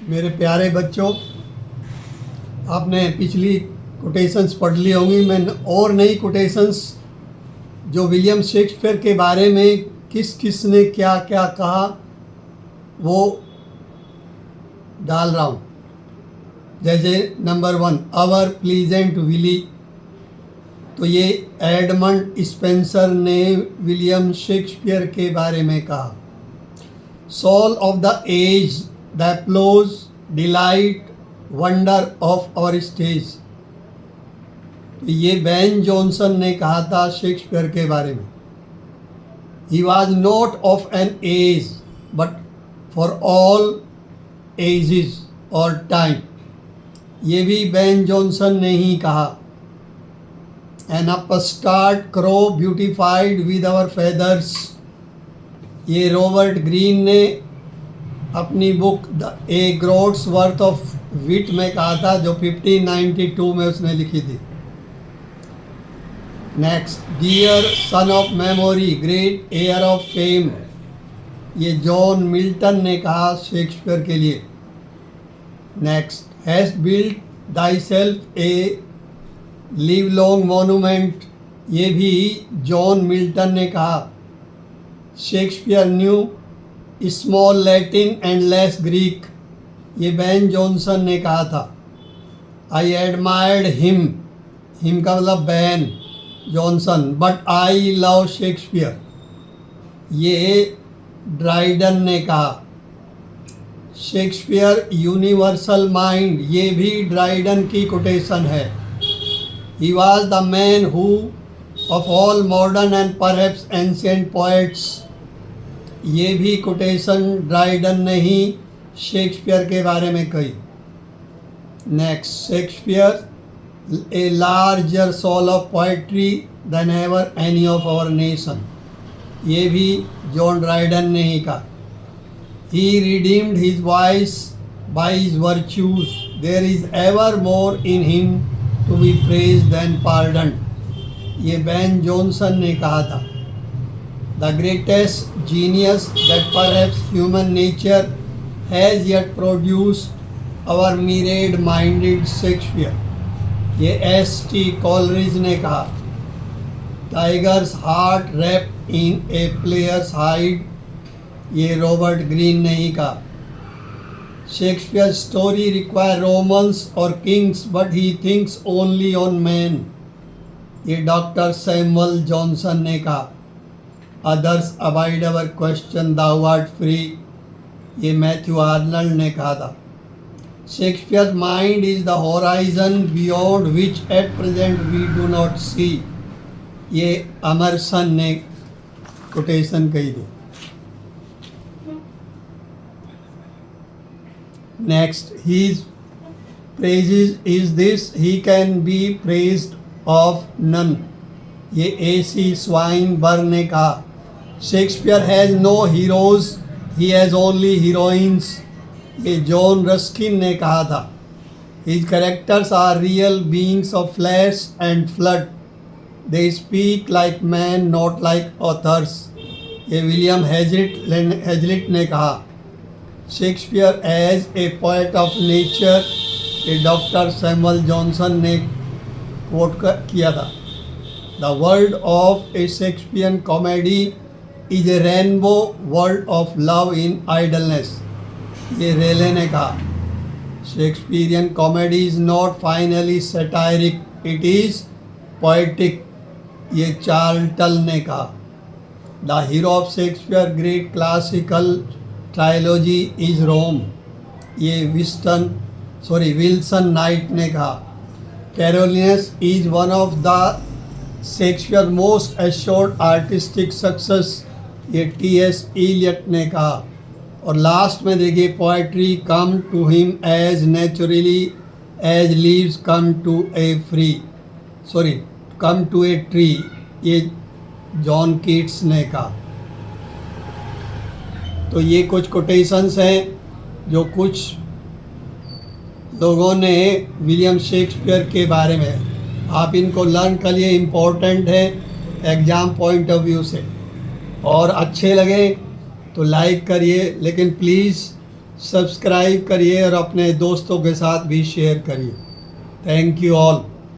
मेरे प्यारे बच्चों, आपने पिछली कोटेशंस पढ़ ली होंगी। मैं और नई कोटेशंस जो विलियम शेक्सपियर के बारे में किस किस ने क्या क्या कहा वो डाल रहा हूँ। जैसे नंबर 1, अवर प्लीजेंट विली, तो ये एडमंड स्पेंसर ने विलियम शेक्सपियर के बारे में कहा। Soul of the age, the applause, delight, wonder of our stage, तो ये बेन जॉनसन ने कहा था शेक्सपियर के बारे में। He was not of an age but for all ages और टाइम, ये भी बेन जॉनसन ने ही कहा। An upstart crow beautified with our feathers, ये रॉबर्ट ग्रीन ने अपनी book the a groats worth of wit में कहा था, जो 1592 में उसने लिखी थी। Next, dear son of memory, great heir of fame, ये जॉन मिल्टन ने कहा शेक्सपियर के लिए। Next, has built thy self A live long monument, ये भी जॉन मिल्टन ने कहा। Shakespeare new small Latin and less Greek, ये बेन जॉनसन ने कहा था। आई एडमायर्ड हिम, हिम का मतलब Ben Jonson, but I love Shakespeare, ये ड्राइडन ने कहा। शेक्सपियर यूनिवर्सल माइंड, ये भी ड्राइडन की कोटेशन है। He was the man who of all modern and perhaps ancient poets, ये भी कोटेशन ड्राइडन ने ही शेक्सपियर के बारे में कही। Next, Shakespeare a larger soul of poetry than ever any of our nation, ये भी जॉन ड्राइडन ने ही कहा। He redeemed his voice by his virtues. There is ever more in him to be praised than pardoned, ये Ben Jonson ने कहा था। The greatest genius that perhaps human nature has yet produced, our myriad-minded Shakespeare, ये S.T. Coleridge ने कहा। Tiger's heart wrapped in a player's hide, ये Robert Greene ने ही कहा। शेक्सपियर स्टोरी रिक्वायर रोमन्स और kings but he thinks only on man, ये doctor Samuel Johnson ने कहा। Others avoid our question thou art free, ये मैथ्यू आर्नल्ड ने कहा था। Shakespeare mind is the horizon beyond which at present we do not see, ये Emerson ने quotation कही थी। Next, his praises is this, he can be praised of none, ये A.C. Swinburne ने कहा। Shakespeare has no heroes, he has only heroines, ये John Ruskin ने कहा था। His characters are real beings of flesh and blood, they speak like men not like authors, ये William Hazlitt ने कहा। Shakespeare as a poet of nature, ये doctor Samuel Johnson ने quote किया था। The world of a Shakespearean comedy is a rainbow world of love in idleness, ये Raleigh ने कहा। Shakespearean comedy is not finally satiric, it is poetic, ये Charlton ने कहा। The hero of Shakespeare great classical trilogy is Rome, ये Wilson Knight ने कहा। Coriolanus is one of the Shakespeare most assured artistic success, ये T.S. Eliot ने कहा। और लास्ट में देखिए, poetry come to him as naturally as leaves come to a tree, ये जॉन कीट्स ने कहा। तो ये कुछ कोटेशंस हैं जो कुछ लोगों ने विलियम शेक्सपियर के बारे में, आप इनको लर्न करिए, इम्पोर्टेंट है एग्ज़ाम पॉइंट ऑफ व्यू से। और अच्छे लगे तो लाइक करिए, लेकिन प्लीज़ सब्सक्राइब करिए और अपने दोस्तों के साथ भी शेयर करिए। Thank you all.